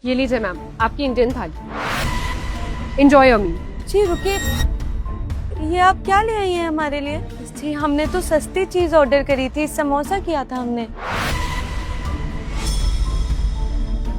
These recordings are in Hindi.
ये लीजिए मैम, आपकी इंडियन थाली। एंजॉय योर मील। जी रुकिए, ये आप क्या ले आई हैं हमारे लिए? जी हमने तो सस्ती चीज ऑर्डर करी थी, समोसा किया था हमने।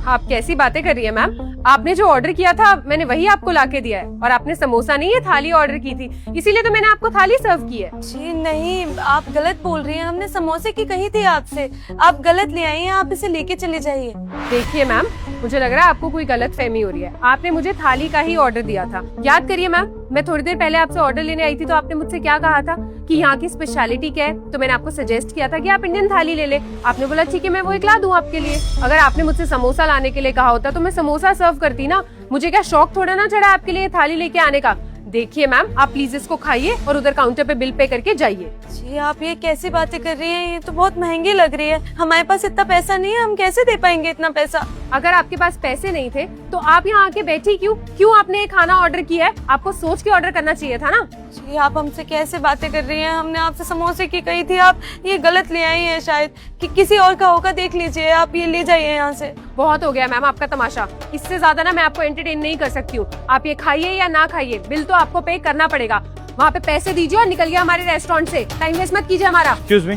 आप कैसी बातें कर रही है मैम? आपने जो ऑर्डर किया था मैंने वही आपको लाके दिया है, और आपने समोसा नहीं, ये थाली ऑर्डर की थी, इसीलिए तो मैंने आपको थाली सर्व की है। जी नहीं, आप गलत बोल रही हैं, हमने समोसे की कही थी आपसे, आप गलत ले आई हैं, आप इसे लेके चले जाइए। देखिए मैम, मुझे लग रहा है आपको कोई गलत फहमी हो रही है। आपने मुझे थाली का ही ऑर्डर दिया था, याद करिए मैम। मैं थोड़ी देर पहले आपसे ऑर्डर लेने आई थी तो आपने मुझसे क्या कहा था कि यहाँ की स्पेशलिटी क्या है, तो मैंने आपको सजेस्ट किया था कि आप इंडियन थाली ले ले। आपने बोला ठीक है, मैं वो एक ला दूं आपके लिए। अगर आपने मुझसे समोसा लाने के लिए कहा होता तो मैं समोसा सर्व करती ना। मुझे क्या शौक थोड़ा ना चढ़ा आपके लिए थाली लेके आने का। देखिए मैम, आप प्लीज इसको खाइए और उधर काउंटर पे बिल पे करके जाइए। जी आप ये कैसी बातें कर रही हैं, ये तो बहुत महंगी लग रही है। हमारे पास इतना पैसा नहीं है, हम कैसे दे पाएंगे इतना पैसा? अगर आपके पास पैसे नहीं थे तो आप यहाँ आके बैठी क्यों आपने ये खाना ऑर्डर किया है? आपको सोच के ऑर्डर करना चाहिए था ना। जी आप हमसे कैसे बातें कर रही हैं? हमने आपसे समोसे की कही थी, आप ये गलत ले आई हैं शायद, कि किसी और का होगा। देख लीजिए, आप ये ले जाइए यहाँ से। बहुत हो गया मैम आपका तमाशा, इससे ज्यादा ना मैं आपको एंटरटेन नहीं कर सकती हूँ। आप ये खाइए या ना खाइए, बिल तो आपको पे करना पड़ेगा। वहाँ पे पैसे दीजिए और निकलिए हमारे रेस्टोरेंट से। टाइम वेस्ट मत कीजिए हमारा। एक्सक्यूज मी,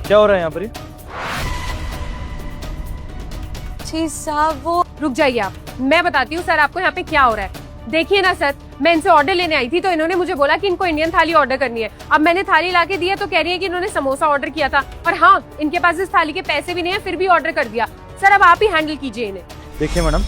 क्या हो रहा है यहाँ पर? जी साहब वो रुक जाइए आप, मैं बताती हूँ सर आपको यहाँ पे क्या हो रहा है। देखिए ना सर, मैं इनसे ऑर्डर लेने आई थी तो इन्होंने मुझे बोला कि इनको इंडियन थाली ऑर्डर करनी है। अब मैंने थाली लाके दी है तो कह रही है कि इन्होंने समोसा ऑर्डर किया था, और हाँ इनके पास इस थाली के पैसे भी नहीं है, फिर भी ऑर्डर कर दिया। सर अब आप ही हैंडल कीजिए इन्हें। देखिए मैडम,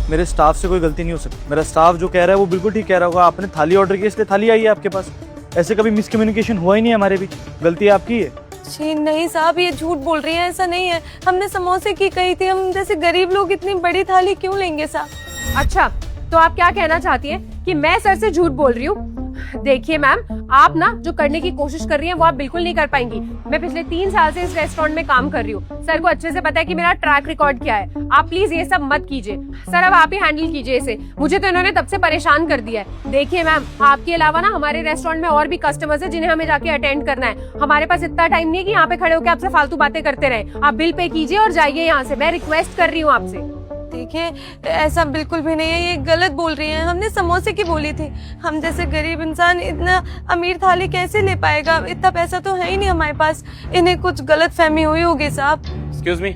मेरे स्टाफ से कोई गलती नहीं हो सकती। मेरा स्टाफ जो कह रहा है वो बिल्कुल ठीक कह रहा होगा। आपने थाली ऑर्डर की इसलिए थाली आई है आपके पास। ऐसे कभी मिसकम्युनिकेशन हुआ ही नहीं हमारे बीच, गलती आपकी है। जी नहीं साहब, ये झूठ बोल रही हैं, ऐसा नहीं है। हमने समोसे की कही थी, हम जैसे गरीब लोग इतनी बड़ी थाली क्यों लेंगे साहब? अच्छा, तो आप क्या कहना चाहती हैं कि मैं सर से झूठ बोल रही हूँ? देखिए मैम, आप ना जो करने की कोशिश कर रही हैं वो आप बिल्कुल नहीं कर पाएंगी। मैं पिछले 3 साल से इस रेस्टोरेंट में काम कर रही हूँ। सर को अच्छे से पता है कि मेरा ट्रैक रिकॉर्ड क्या है। आप प्लीज ये सब मत कीजिए। सर अब आप ही हैंडल कीजिए इसे, मुझे तो इन्होंने तब से परेशान कर दिया है। देखिए मैम, आपके अलावा ना हमारे रेस्टोरेंट में और भी कस्टमर्स है जिन्हें हमें जाके अटेंड करना है। हमारे पास इतना टाइम नहीं है कि यहाँ पे खड़े होकर आपसे फालतू बातें करते रहे। आप बिल पे कीजिए और जाइए यहाँ से, मैं रिक्वेस्ट कर रही हूँ आपसे। देखिए ऐसा बिल्कुल भी नहीं है, ये गलत बोल रही हैं। हमने समोसे की बोली थी। हम जैसे गरीब इंसान इतना अमीर थाली कैसे ले पाएगा? इतना पैसा तो है ही नहीं हमारे पास। इन्हें कुछ गलत फहमी हुई होगी साहब। एक्सक्यूज मी,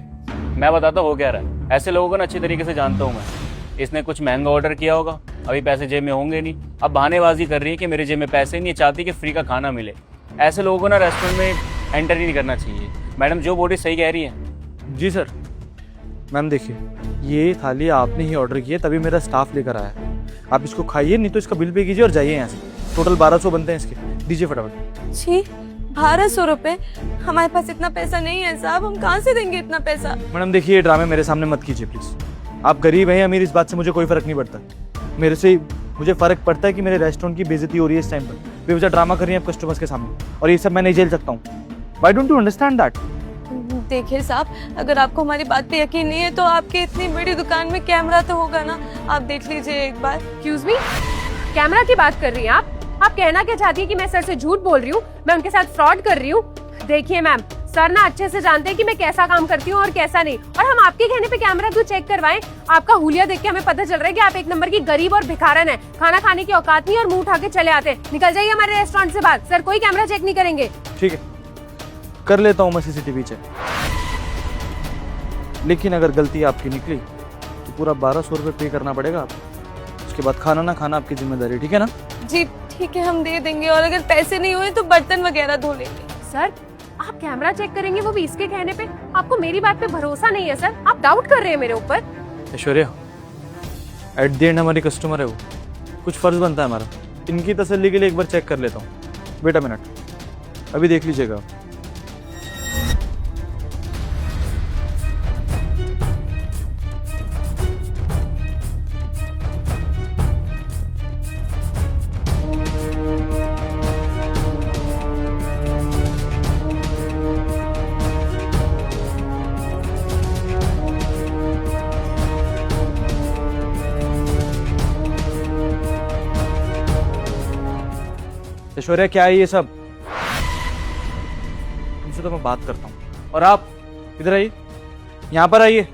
मैं बताता हूँ हो क्या रहा है। ऐसे लोगों को ना अच्छी तरीके से जानता हूँ मैं। इसने कुछ महंगा ऑर्डर किया होगा, अभी पैसे जेब में होंगे नहीं, अब बहानेबाजी कर रही है कि मेरे जेब में पैसे नहीं है, चाहती कि फ्री का खाना मिले। ऐसे लोगों को ना रेस्टोरेंट में एंटर ही नहीं करना चाहिए। मैडम जो बोल रही सही कह रही है। जी सर। मैम देखिए, ये थाली आपने ही ऑर्डर की है, तभी मेरा स्टाफ लेकर आया है। आप इसको खाइए, नहीं तो इसका बिल पे कीजिए और जाइए यहाँ से। टोटल 1200 बनते हैं इसके, दीजिए फटाफट। जी 1200 रुपए? हमारे पास इतना पैसा नहीं है साहब, हम कहाँ से देंगे इतना पैसा? मैडम देखिए, ये ड्रामे मेरे सामने मत कीजिए प्लीज। आप गरीब हैं या अमीर, इस बात से मुझे कोई फर्क नहीं पड़ता। मुझे फर्क पड़ता है कि मेरे रेस्टोरेंट की बेइज्जती हो रही है इस टाइम पर। बेवजह ड्रामा कर रही है आप कस्टमर्स के सामने, और ये सब मैं नहीं झेल सकता हूँ। Why don't you understand that? देखिए साहब, अगर आपको हमारी बात पे यकीन नहीं है तो आपकी इतनी बड़ी दुकान में कैमरा तो होगा ना, आप देख लीजिए एक बार। एक्सक्यूज मी, कैमरा की बात कर रही हैं आप? कहना क्या चाहती है कि मैं सर से झूठ बोल रही हूँ, मैं उनके साथ फ्रॉड कर रही हूँ? देखिए मैम, सर ना अच्छे से जानते हैं कि मैं कैसा काम करती हूँ और कैसा नहीं, और हम आपके कहने पे कैमरा क्यों चेक करवाएं? आपका हुलिया देख के हमें पता चल रहा है कि आप एक नंबर की गरीब और भिखारन है। खाना खाने की औकात नहीं और मुंह उठा के चले आते हैं। निकल जाइए हमारे रेस्टोरेंट से बाहर। सर कोई कैमरा चेक नहीं करेंगे। ठीक है, कर लेता हूँ मैं सीसीटीवी चेक, लेकिन अगर गलती आपकी निकली तो पूरा 1200 रुपये पे करना पड़ेगा आपको। उसके बाद खाना ना खाना आपकी जिम्मेदारी, ठीक है ना? जी ठीक है, हम दे देंगे, और अगर पैसे नहीं हुए तो बर्तन वगैरह धो लेंगे। सर आप कैमरा चेक करेंगे, वो भी इसके कहने पे? आपको मेरी बात पे भरोसा नहीं है सर? आप डाउट कर रहे हैं मेरे ऊपर? ऐश्वर्या, एट द एंड हमारी कस्टमर है वो, कुछ फर्ज बनता है हमारा। इनकी तसल्ली के लिए एक बार चेक कर लेता हूँ। वेट अ मिनट, अभी देख लीजिएगा। ऐश्वर्या क्या है ये सब? तुमसे तो मैं बात करता हूँ, और आप इधर आइए, यहाँ पर आइए।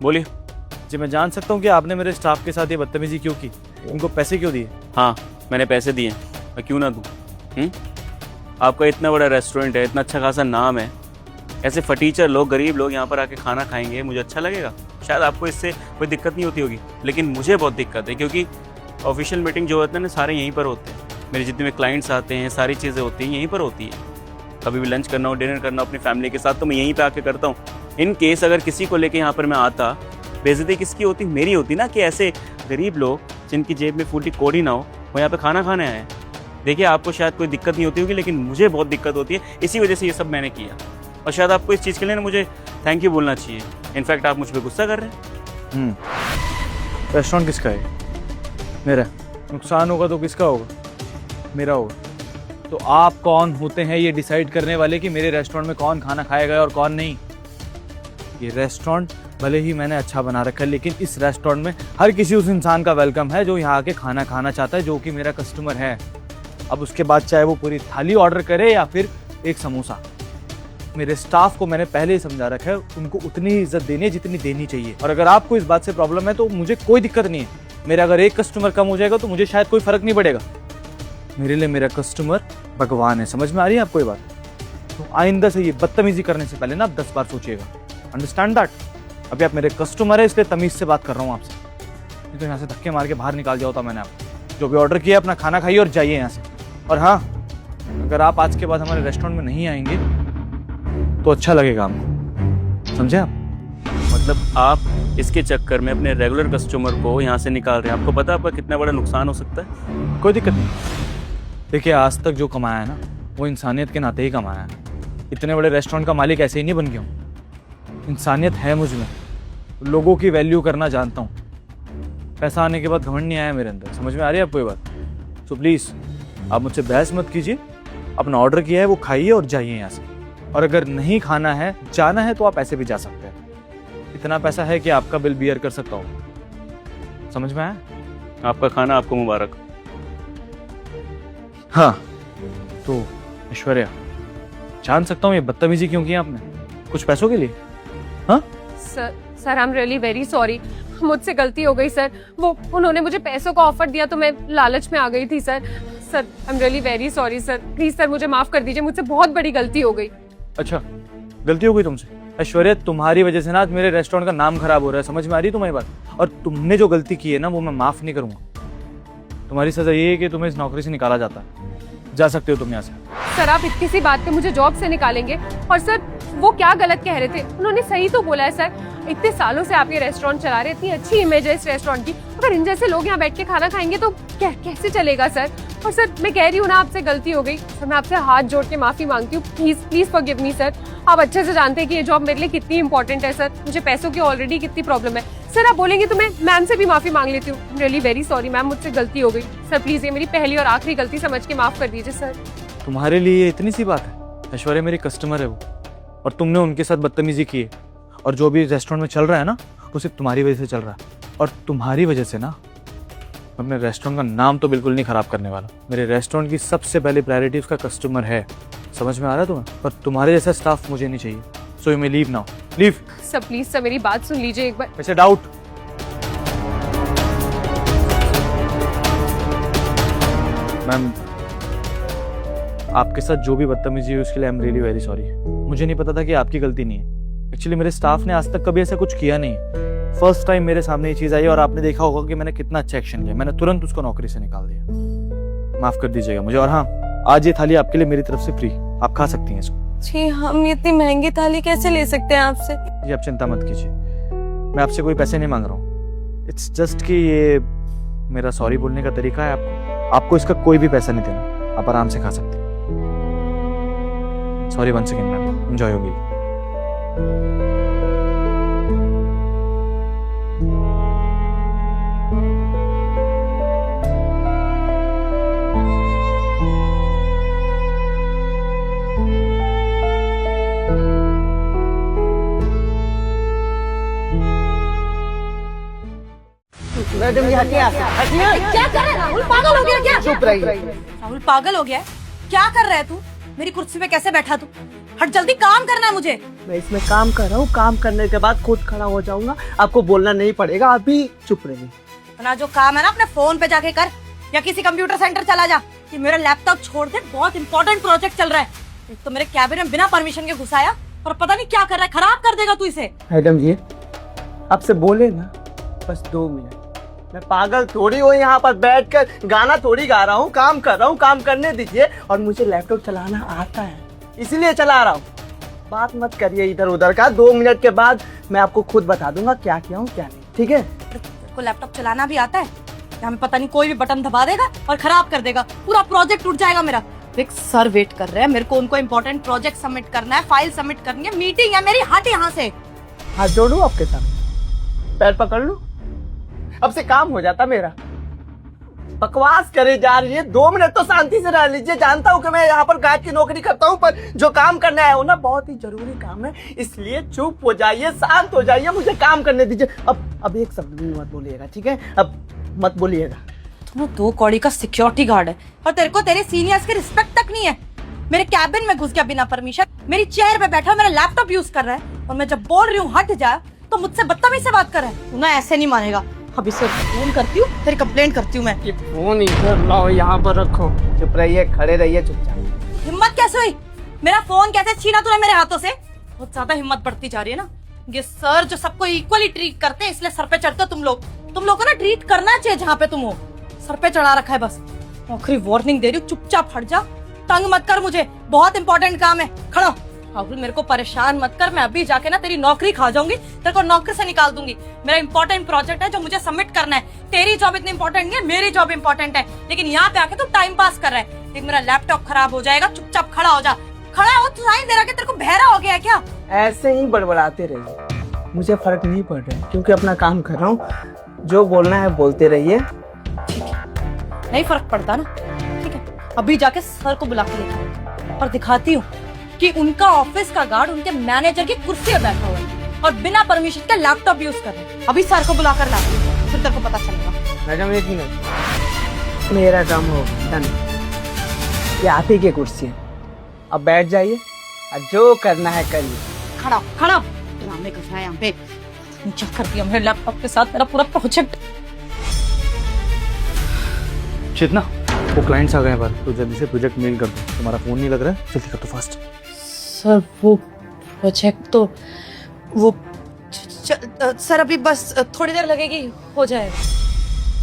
बोलिए। जी मैं जान सकता हूँ कि आपने मेरे स्टाफ के साथ ये बदतमीजी क्यों की, उनको पैसे क्यों दिए? हाँ, मैंने पैसे दिए, मैं क्यों ना दूँ? आपका इतना बड़ा रेस्टोरेंट है, इतना अच्छा खासा नाम है, ऐसे फटीचर लोग, गरीब लोग यहाँ पर आके खाना खाएंगे, मुझे अच्छा लगेगा? शायद आपको इससे कोई दिक्कत नहीं होती होगी, लेकिन मुझे बहुत दिक्कत है, क्योंकि ऑफिशियल मीटिंग जो होता है ना, सारे यहीं पर होते हैं। मेरे जितने भी क्लाइंट्स आते हैं, सारी चीज़ें होती हैं यहीं पर होती है। कभी भी लंच करना हो, डिनर करना हो अपनी फैमिली के साथ, तो मैं यहीं पे आके करता हूँ। इन केस अगर किसी को लेके यहाँ पर मैं आता, बेइज्जती किसकी होती? मेरी होती ना, कि ऐसे गरीब लोग जिनकी जेब में फूटी कौड़ी ना हो, वो यहाँ पे खाना खाने आए हैं। देखिए, आपको शायद कोई दिक्कत नहीं होती होगी, लेकिन मुझे बहुत दिक्कत होती है, इसी वजह से ये सब मैंने किया। और शायद आपको इस चीज़ के लिए ना मुझे थैंक यू बोलना चाहिए। इनफैक्ट आप मुझ पर गुस्सा कर रहे हैं। रेस्टोरेंट किसका है? मेरा। नुकसान होगा तो किसका होगा? मेरा होगा। तो आप कौन होते हैं ये डिसाइड करने वाले कि मेरे रेस्टोरेंट में कौन खाना खाएगा और कौन नहीं? ये रेस्टोरेंट भले ही मैंने अच्छा बना रखा है, लेकिन इस रेस्टोरेंट में हर किसी उस इंसान का वेलकम है जो यहाँ आके खाना खाना चाहता है, जो कि मेरा कस्टमर है। अब उसके बाद चाहे वो पूरी थाली ऑर्डर करे या फिर एक समोसा, मेरे स्टाफ को मैंने पहले ही समझा रखा है, उनको उतनी इज्जत देनी है जितनी देनी चाहिए। और अगर आपको इस बात से प्रॉब्लम है तो मुझे कोई दिक्कत नहीं है। मेरा अगर एक कस्टमर कम हो जाएगा तो मुझे शायद कोई फर्क नहीं पड़ेगा। मेरे लिए मेरा कस्टमर भगवान है। समझ में आ रही है आपको ये बात? तो आइंदा से ये बदतमीजी करने से पहले ना आप 10 बार सोचिएगा। Understand that? अभी आप मेरे कस्टमर है, इसलिए तमीज से बात कर रहा हूँ आपसे। नहीं तो यहाँ से धक्के मार के बाहर निकाल जाओ। तो मैंने आपको जो भी ऑर्डर किया अपना खाना खाइए और जाइए यहाँ से। और हाँ, अगर आप आज के बाद हमारे रेस्टोरेंट में नहीं आएंगे तो अच्छा लगेगा हमको। समझे आप? मतलब आप इसके चक्कर में अपने रेगुलर कस्टमर को यहाँ से निकाल रहे हैं। आपको पता है आपका कितना बड़ा नुकसान हो सकता है? कोई दिक्कत नहीं। देखिए, आज तक जो कमाया है ना, वो इंसानियत के नाते ही कमाया है। इतने बड़े रेस्टोरेंट का मालिक ऐसे ही नहीं बन गया हूँ। इंसानियत है मुझ में, लोगों की वैल्यू करना जानता हूँ। पैसा आने के बाद घमंड नहीं आया मेरे अंदर। समझ में आ रही है आपको ये बात? तो प्लीज़ आप मुझसे बहस मत कीजिए। अपना ऑर्डर किया है वो खाइए और जाइए यहाँ से। और अगर नहीं खाना है, जाना है, तो आप ऐसे भी जा सकते हैं। इतना पैसा है कि आपका बिल बियर कर सकता हूँ। समझ में आया? आपका खाना आपको मुबारक। हाँ, तो ऐश्वर्या, जान सकता हूँ ये बदतमीजी क्यों की आपने? कुछ पैसों के लिए? हाँ sir I am really very sorry, मुझसे गलती हो गई सर। वो उन्होंने मुझे पैसों का ऑफर दिया तो मैं लालच में आ गई थी sir. Sir I am really very sorry sir, please sir मुझे माफ कर दीजिए, मुझसे बहुत बड़ी गलती हो गई। अच्छा, गलती हो गई तुमसे? ऐश्वर्या, तुम्हारी वजह से ना आज मेरे रेस्टोरेंट का नाम खराब हो रहा है। समझ में आ रही है तुम्हारी बात? और तुमने जो गलती की है ना, वो मैं माफ नहीं करूंगा। तुम्हारी सजा ये है कि तुम्हें इस नौकरी से निकाला जाता है। जा सकते हो तुम यहाँ से। सर आप इतनी सी बात पे मुझे जॉब से निकालेंगे? और सर वो क्या गलत कह रहे थे? उन्होंने सही तो बोला है सर। इतने सालों से आप ये रेस्टोरेंट चला रहे हैं, इतनी अच्छी इमेज है इस रेस्टोरेंट की। अगर इन जैसे लोग यहाँ बैठ के खाना खाएंगे तो कैसे चलेगा सर? और सर मैं कह रही हूँ ना, आपसे गलती हो गई सर। मैं आपसे हाथ जोड़ के माफी मांगती हूँ। Please forgive me sir. आप अच्छे से जानते हैं कि ये जॉब मेरे लिए कितनी इंपॉर्टेंट है सर। मुझे पैसों की ऑलरेडी कितनी प्रॉब्लम है सर। आप बोलेंगे तो मैं मैम से भी माफी मांग लेती हूँ। रियली वेरी सॉरी मैम, मुझसे गलती हो गई सर। प्लीज ये मेरी पहली और आखिरी गलती समझ के माफ कर दीजिए सर। तुम्हारे लिए इतनी सी बात है? ऐश्वर्या मेरी कस्टमर है वो, और तुमने उनके साथ बदतमीजी की है। और जो भी रेस्टोरेंट में चल रहा है ना, वो सिर्फ तुम्हारी वजह से चल रहा है। और तुम्हारी वजह से ना, मैं अपने रेस्टोरेंट का नाम तो बिल्कुल नहीं खराब करने वाला। मेरे रेस्टोरेंट की सबसे पहली प्रायोरिटी उसका कस्टमर है। समझ में आ रहा है तुम्हें? पर तुम्हारे जैसा स्टाफ मुझे नहीं चाहिए। So you may leave now. Leave. Sir please sir मेरी बात सुन लीजिए एक बार। वैसे डाउट मैम, आपके साथ जो भी बदतमीजी हुई उसके लिए आई एम रियली वेरी सॉरी। मुझे नहीं पता था कि आपकी गलती नहीं है। एक्चुअली मेरे स्टाफ ने आज तक कभी ऐसा कुछ किया नहीं। फर्स्ट टाइम मेरे सामने ये चीज़ आई और आपने देखा होगा कि मैंने कितना अच्छा एक्शन लिया। मैंने तुरंत उसको नौकरी से निकाल दिया। माफ कर दीजिएगा मुझे। और हाँ, आज ये थाली आपके लिए मेरी तरफ से फ्री, आप खा सकती हैं इसको। जी, हम इतनी महंगी थाली कैसे ले सकते हैं आपसे? जी आप चिंता मत कीजिए, मैं आपसे कोई पैसे नहीं मांग रहा हूँ। इट्स जस्ट कि ये मेरा सॉरी बोलने का तरीका है। आपको इसका कोई भी पैसा नहीं देना, आप आराम से खा सकते हैं। Sorry once again ma'am, enjoy your meal. Madam ji हटिए, हटिए। क्या कर रहा है राहुल? पागल हो गया क्या? चुप रहिए। राहुल पागल हो गया है? क्या कर रहा है तू? मेरी कुर्सी पे कैसे बैठा तू? हट, जल्दी काम करना है मुझे। मैं इसमें काम कर रहा हूँ, काम करने के बाद खुद खड़ा हो जाऊंगा, आपको बोलना नहीं पड़ेगा, अभी चुप रहिए। अपना जो काम है ना अपने फोन पे जाके कर, या किसी कंप्यूटर सेंटर चला जा। ये मेरा लैपटॉप छोड़ दे, बहुत इंपॉर्टेंट प्रोजेक्ट चल रहा है। एक तो मेरे कैबिन में बिना परमिशन के घुसाया, और पता नहीं क्या कर रहा है, खराब कर देगा तू इसे। मैडम जी, आपसे बोले ना बस 2 मिनट। मैं पागल थोड़ी हूँ, यहाँ पर बैठकर गाना थोड़ी गा रहा हूँ, काम कर रहा हूँ, काम करने दीजिए। और मुझे लैपटॉप चलाना आता है, इसलिए चला रहा हूँ। बात मत करिए इधर उधर का, 2 मिनट के बाद मैं आपको खुद बता दूंगा क्या किया हूँ क्या नहीं, ठीक है? को लैपटॉप चलाना भी आता है? यहाँ में पता नहीं कोई भी बटन दबा देगा और खराब कर देगा, पूरा प्रोजेक्ट उठ जाएगा मेरा। एक सर वेट कर रहे हैं, मेरे को उनको इम्पोर्टेंट प्रोजेक्ट सबमिट करना है, फाइल सबमिट करनी है, मीटिंग है मेरी। हट यहाँ से। हाथ जोड़ू आपके सामने, पैर पकड़ लूं, अब से काम हो जाता मेरा। बकवास करे जा रही है, 2 मिनट तो शांति से रह लीजिए। जानता हूँ कि मैं यहाँ पर गाइड की नौकरी करता हूँ, पर जो काम करना है वो ना बहुत ही जरूरी काम है, इसलिए चुप हो जाइए, शांत हो जाइए, मुझे काम करने दीजिए। अब एक शब्द भी मत बोलिएगा, ठीक है? अब मत बोलिएगा। तुम 2 कौड़ी का सिक्योरिटी गार्ड है, और तेरे को तेरे सीनियर्स की रिस्पेक्ट तक नहीं है। मेरे कैबिन में घुस गया बिना परमिशन, मेरी चेयर पे बैठा मेरा लैपटॉप यूज कर रहा है, और मैं जब बोल रही हूँ हट जा तो मुझसे बदतमीजी से बात कर रहा है। तू ना ऐसे नहीं मानेगा, अभी से फोन करती हूँ, तेरी कंप्लेंट करती हूँ मैं। ये फोन इधर लाओ, यहाँ पर रखो। चुप रहिए, खड़े रहिए चुपचाप। हिम्मत कैसे हुई? मेरा फोन कैसे छीना तूने मेरे हाथों से? बहुत ज्यादा हिम्मत बढ़ती जा रही है ना। ये सर जो सबको इक्वली ट्रीट करते हैं, इसलिए सर पे चढ़ते हो तुम लोग। तुम लोग को ना ट्रीट करना चाहिए जहाँ पे तुम हो, सर पे चढ़ा रखा है बस। आखिरी वार्निंग दे रही हूँ, चुपचाप हट जा, तंग मत कर मुझे, बहुत इंपॉर्टेंट काम है। खड़ो। राहुल मेरे को परेशान मत कर, मैं अभी जाके ना तेरी नौकरी खा जाऊंगी, तेरे को नौकरी से निकाल दूंगी। मेरा इंपॉर्टेंट प्रोजेक्ट है जो मुझे सबमिट करना है। तेरी जॉब इतनी इंपॉर्टेंट नहीं है, मेरी जॉब इंपॉर्टेंट है, लेकिन यहाँ पे आके तू टाइम पास कर रहा है। देख मेरा लैपटॉप खराब हो जाएगा, चुपचाप खड़ा हो जा। खड़ा हो, तू साइन दे रहा है, तेरे को बहरा हो गया है क्या? ऐसे ही बड़बड़ाते रहिए, मुझे फर्क नहीं पड़ रहा है, क्योंकि अपना काम कर रहा हूँ। जो बोलना है बोलते रहिए। नहीं फर्क पड़ता ना, ठीक है? अभी जाके सर को बुला के लेकर और दिखाती हूँ कि उनका ऑफिस का गार्ड उनके मैनेजर की कुर्सी पे बैठा हुआ है और बिना परमिशन के लैपटॉप यूज कर रहे हैं। अभी सर को बुला कर लाती हूँ, फिर तेरे को पता चलेगा। मैडम 1 मिनट, मेरा काम हो डन। ये आप ही की कुर्सी है, अब बैठ जाइए और जो करना है करिए। खड़ा खड़ा ड्रामे कर रहा है यहाँ पे। चेक कर दिया मेरे लैपटॉप के साथ मेरा पूरा प्रोजेक्ट। चेतना, वो क्लाइंट्स आ गए बाहर, तो जल्दी से प्रोजेक्ट मेल कर दो। तुम्हारा फोन नहीं लग रहा है, जल्दी कर दो फास्ट। सर वो प्रोजेक्ट तो वो सर अभी बस थोड़ी देर लगेगी, हो जाएगा।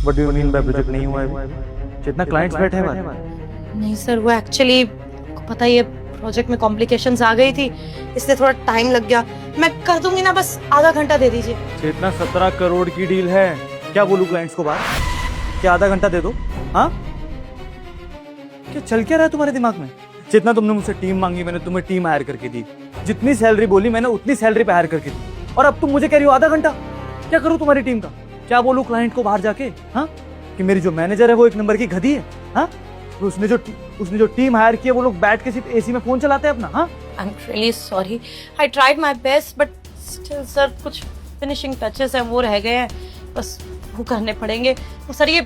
What do you mean by project नहीं हुआ है? जितना क्लाइंट्स बैठे हैं बाहर। नहीं सर, वो एक्चुअली पता ही है प्रोजेक्ट में कॉम्प्लिकेशंस आ गई थी, इसलिए थोड़ा टाइम लग गया। मैं कर दूंगी ना, बस आधा घंटा दे दीजिए। जितना 17 करोड़ की डील है, क्या बोलूं क्लाइंट्स को बाहर? क्या आधा घंटा दे दो? हाँ, क्या चल क्या रहा है तुम्हारे दिमाग में? जितना तुमने मुझसे टीम मांगी, मैंने तुम्हें टीम हायर करके दी। जितनी सैलरी बोली मैंने उतनी सैलरी पे हायर करके दी, और अब तुम मुझे कह रही हो आधा घंटा? क्या करूं तुम्हारी टीम का? क्या बोलूं क्लाइंट को बाहर जाके? हाँ, कि मेरी जो मैनेजर है वो 1 नंबर की गधी है? हाँ, उसने जो टीम हायर की है वो लोग बैठ के सिर्फ एसी में फोन चलाते हैं अपना। हाँ, आई am really sorry, I tried my best, but still sir कुछ फिनिशिंग टचेस हैं वो रह गए हैं, बस वो करने पड़ेंगे। तो सर ये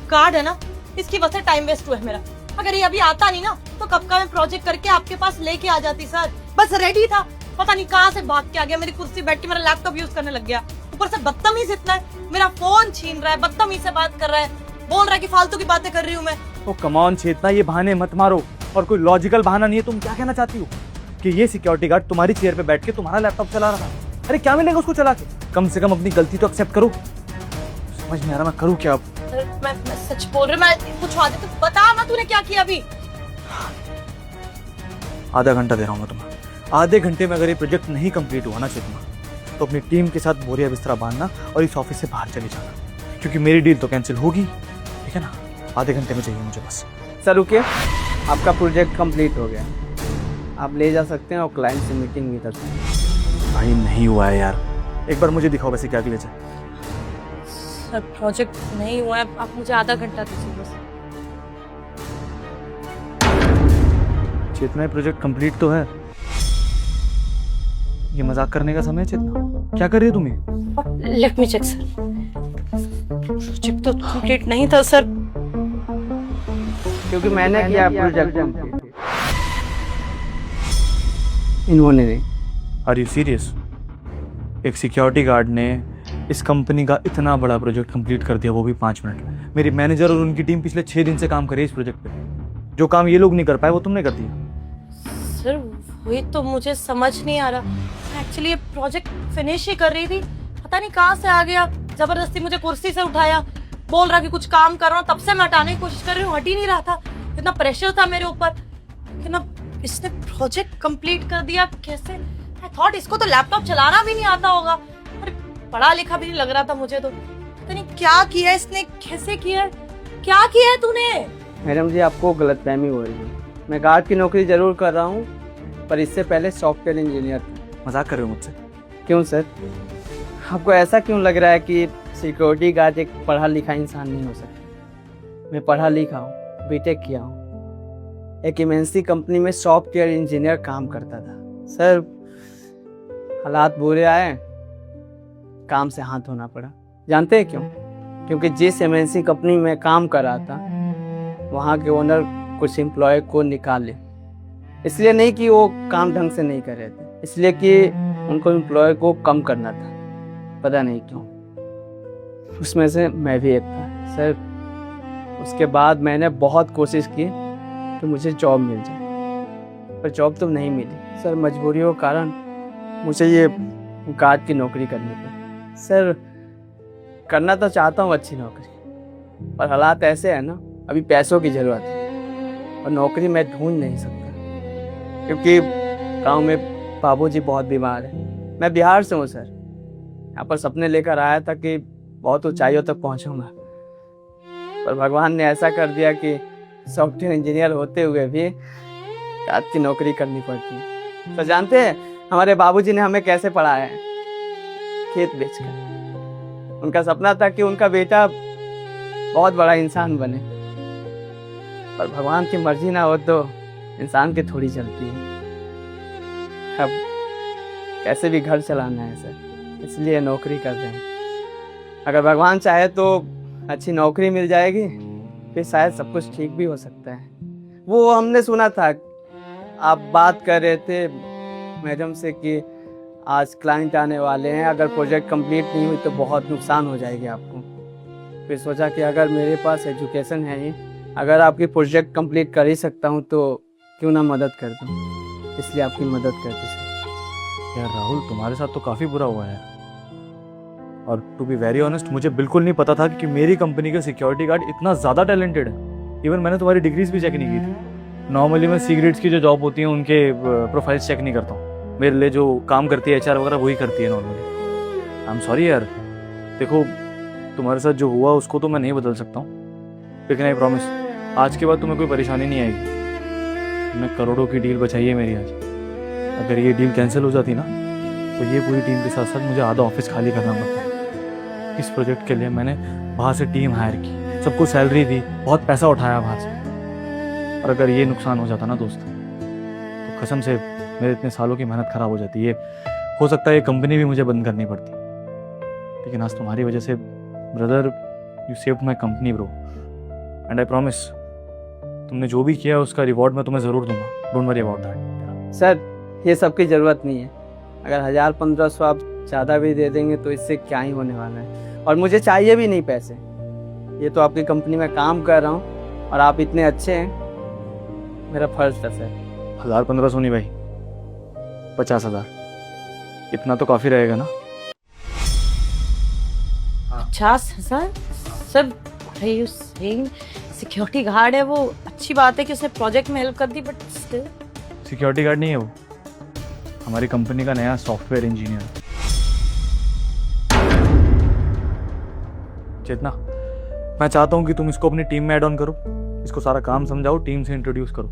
कार्ड है ना, इसकी वजह से टाइम वेस्ट हुआ है मेरा। अगर ये अभी आता नहीं ना तो कब का मैं प्रोजेक्ट करके आपके पास लेके आ जाती सर। बस रेडी था, पता नहीं कहाँ से भाग के आ गया, मेरी कुर्सी बैठ के मेरा लैपटॉप यूज करने लग गया। ऊपर से बदतमीज इतना है, मेरा फोन छीन रहा है, बदतमीज से बात कर रहा है, बोल रहा है कि फालतू की बातें कर रही हूँ मैं। ओ कम ऑन चेतना, ये बहाने मत मारो, और कोई लॉजिकल बहाना नहीं है। तुम क्या कहना चाहती हो कि ये सिक्योरिटी गार्ड तुम्हारी चेयर पे बैठ के तुम्हारा लैपटॉप चला रहा था? अरे क्या मिलेगा उसको चला के? कम से कम अपनी गलती तो एक्सेप्ट करो। समझ नहीं आ रहा मैं करूँ क्या अब। सर मैं सच बोल रही हूँ, मैं कुछ आदि तो बता ना, तूने क्या किया अभी? आधा घंटा दे रहा हूँ मैं तुम्हें। आधे घंटे में अगर ये प्रोजेक्ट नहीं कंप्लीट हुआ ना चेतना, तो अपनी टीम के साथ बोरिया बिस्तरा बांधना और इस ऑफिस से बाहर चले जाना, क्योंकि मेरी डील तो कैंसिल होगी, ठीक है ना? आधे घंटे में चाहिए मुझे बस। सर रुकिए, आपका प्रोजेक्ट कंप्लीट हो गया, आप ले जा सकते हैं और क्लाइंट से मीटिंग भी कर सकते हैं। भाई नहीं हुआ है यार, एक बार मुझे दिखाओ वैसे क्या ग्लिच है। सर प्रोजेक्ट नहीं हुआ है, आप मुझे आधा घंटा दीजिए बस। चेतना प्रोजेक्ट कंप्लीट तो है, ये मजाक करने का समय है चेतना? क्या कर रही हो तुम ये? Let me check sir, project तो कंप्लीट नहीं था सर। क्योंकि मैंने किया प्रोजेक्ट कंप्लीट। इन्होंने नहीं। Are you serious? एक सिक्योरिटी गार्ड ने इस कंपनी का इतना बड़ा प्रोजेक्ट कंप्लीट कर दिया, वो भी 5 मिनट में। मेरी मैनेजर और उनकी टीम पिछले 6 दिन से काम कर रही है इस प्रोजेक्ट पे। जो काम ये लोग नहीं कर पाए वो तुमने कर दिया। सर वही तो मुझे समझ नहीं आ रहा। एक्चुअली ये प्रोजेक्ट फिनिश ही कर रही थी, पता नहीं कहाँ से आ गया, जबरदस्ती मुझे कुर्सी से उठाया, बोल रहा कि कुछ काम कर रहा हूँ, तब से मैं हटाने की कोशिश कर रही हूँ, हट ही नहीं रहा था। इतना प्रेशर था मेरे ऊपर कि ना इसने प्रोजेक्ट कंप्लीट कर दिया। कैसे? आई थॉट इसको तो लैपटॉप चलाना भी नहीं आता होगा, अरे पढ़ा लिखा भी नहीं लग रहा था मुझे तो। पता नहीं क्या किया इसने, कैसे किया है, क्या किया है तूने? मैडम जी आपको गलतफहमी हो रही है। मैं गार्ड की नौकरी जरूर कर रहा हूँ, पर इससे पहले सॉफ्टवेयर इंजीनियर था। मजाक कर रहे हो मुझसे? क्यों सर? आपको ऐसा क्यों लग रहा है कि सिक्योरिटी गार्ड एक पढ़ा लिखा इंसान नहीं हो सकता? मैं पढ़ा लिखा हूँ, बीटेक किया हूँ, एक एमएनसी कंपनी में सॉफ्टवेयर इंजीनियर काम करता था। सर हालात बुरे आए, काम से हाथ धोना पड़ा। जानते हैं क्यों? क्योंकि जिस एमएनसी कंपनी में काम कर रहा था वहाँ के ओनर कुछ एम्प्लॉय को निकाल ले। इसलिए नहीं कि वो काम ढंग से नहीं कर रहे थे, इसलिए कि उनको एम्प्लॉय को कम करना था। पता नहीं क्यों, उसमें से मैं भी एक था। सर उसके बाद मैंने बहुत कोशिश की कि मुझे जॉब मिल जाए, पर जॉब तो नहीं मिली। सर मजबूरियों के कारण मुझे ये गार्ड की नौकरी करनी पड़ी। सर करना तो चाहता हूँ अच्छी नौकरी, पर हालात ऐसे हैं ना, अभी पैसों की ज़रूरत है और नौकरी मैं ढूंढ नहीं सकता क्योंकि गांव में बाबूजी बहुत बीमार है। मैं बिहार से हूँ सर, यहाँ पर सपने लेकर आया था कि बहुत ऊंचाइयों तक पहुँचूँगा, पर भगवान ने ऐसा कर दिया कि सॉफ्टवेयर इंजीनियर होते हुए भी रात की नौकरी करनी पड़ती है। तो जानते हैं हमारे बाबूजी ने हमें कैसे पढ़ाया है? खेत बेचकर। उनका सपना था कि उनका बेटा बहुत बड़ा इंसान बने, पर भगवान की मर्जी ना हो तो इंसान की थोड़ी चलती है। अब कैसे भी घर चलाना है सर, इसलिए नौकरी कर रहे हैं। अगर भगवान चाहे तो अच्छी नौकरी मिल जाएगी, फिर शायद सब कुछ ठीक भी हो सकता है। वो हमने सुना था, आप बात कर रहे थे मैडम से कि आज क्लाइंट आने वाले हैं, अगर प्रोजेक्ट कंप्लीट नहीं हुई तो बहुत नुकसान हो जाएगी आपको। फिर सोचा कि अगर मेरे पास एजुकेशन है ही, अगर आपकी प्रोजेक्ट कंप्लीट कर ही सकता हूँ तो क्यों ना मदद कर दूँ, इसलिए आपकी मदद करते सर। यार राहुल, तुम्हारे साथ तो काफ़ी बुरा हुआ है। और टू बी वेरी ऑनेस्ट, मुझे बिल्कुल नहीं पता था कि मेरी कंपनी का सिक्योरिटी गार्ड इतना ज़्यादा टैलेंटेड है। इवन मैंने तुम्हारी डिग्रीज भी चेक नहीं की थी। नॉर्मली मैं सी ग्रेड्स की जो जॉब होती है उनके प्रोफाइल्स चेक नहीं करता हूँ। मेरे लिए जो काम करती है HR वगैरह वही करती है नॉर्मली। आई एम सॉरी यार। देखो तुम्हारे साथ जो हुआ उसको तो मैं नहीं बदल सकता हूँ, लेकिन आई प्रॉमिस आज के बाद तुम्हें कोई परेशानी नहीं आएगी। तुमने करोड़ों की डील बचाई है मेरी आज। अगर ये डील कैंसिल हो जाती ना तो ये पूरी टीम के साथ साथ मुझे आधा ऑफिस खाली करना पड़ता। इस प्रोजेक्ट के लिए मैंने बाहर से टीम हायर की, सबको सैलरी दी, बहुत पैसा उठाया बाहर से। और अगर ये नुकसान हो जाता ना दोस्त, तो कसम से मेरे इतने सालों की मेहनत खराब हो जाती। ये हो सकता है ये कंपनी भी मुझे बंद करनी पड़ती, लेकिन आज तुम्हारी वजह से brother you saved my company bro, and I promise तुमने जो भी किया उसका रिवॉर्ड मैं तुम्हें ज़रूर दूंगा। Don't worry about that. Sir ये सब की ज़रूरत नहीं है, अगर 1000-1500 आप ज़्यादा भी दे देंगे तो इससे क्या ही होने वाला है, और मुझे चाहिए भी नहीं पैसे। ये तो आपकी कंपनी में काम कर रहा हूँ और आप इतने अच्छे हैं, मेरा फर्ज था सर। 1000-1500 नहीं भाई, 50,000 इतना तो काफ़ी रहेगा ना। 50,000? सर सिक्योरिटी गार्ड है वो, अच्छी बात है कि उसने प्रोजेक्ट में हेल्प कर दी, बट स्टिल। सिक्योरिटी गार्ड नहीं है वो, हमारी कंपनी का नया सॉफ्टवेयर इंजीनियर। चेतना, मैं चाहता हूँ कि तुम इसको अपनी टीम में ऐड ऑन करो, इसको सारा काम समझाओ, टीम से इंट्रोड्यूस करो।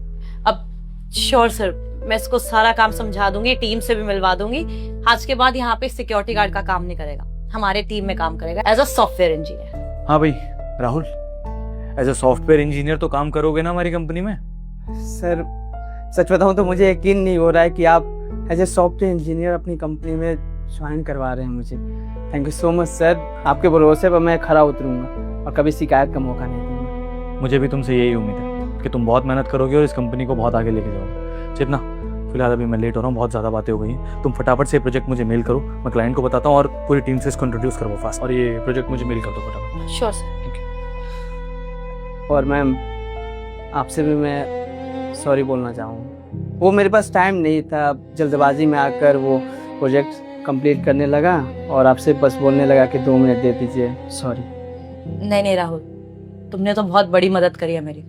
अब श्योर सर, मैं इसको सारा काम समझा दूंगी, टीम से भी मिलवा दूंगी। आज के बाद यहाँ पे सिक्योरिटी गार्ड का काम नहीं करेगा, हमारे टीम में काम करेगा एज अ सॉफ्टवेयर इंजीनियर। हाँ भाई Rahul, as a software engineer तो काम करोगे ना हमारी कंपनी में? सर सच बताऊँ तो मुझे यकीन नहीं हो रहा है कि आप एज ए सॉफ्टवेयर इंजीनियर अपनी कंपनी में ज्वाइन करवा रहे हैं मुझे। Thank you so much sir, आपके भरोसे पर मैं खरा उतरूंगा और कभी शिकायत का मौका नहीं दूंगा। मुझे भी तुमसे यही उम्मीद है कि तुम बहुत मेहनत करोगे और इस कंपनी को बहुत आगे लेके जाओगे। चेतना, फिलहाल अभी मैं लेट हो रहा हूँ, बहुत ज़्यादा बातें हो गई हैं। तुम फटाफट से प्रोजेक्ट मुझे मेल करो, मैं क्लाइंट को बताता हूँ और पूरी टीम से इसको इंट्रोड्यूस करो फास्ट। और ये प्रोजेक्ट मुझे मेल कर दो फटाफट। Sure sir. और मैम आपसे भी मैं सॉरी बोलना चाहूँगा, वो मेरे पास टाइम नहीं था, जल्दबाजी में आकर वो प्रोजेक्ट कंप्लीट करने लगा और आपसे बस बोलने लगा कि 2 मिनट दे दीजिए, सॉरी। नहीं राहुल, तुमने तो बहुत बड़ी मदद करी है मेरी।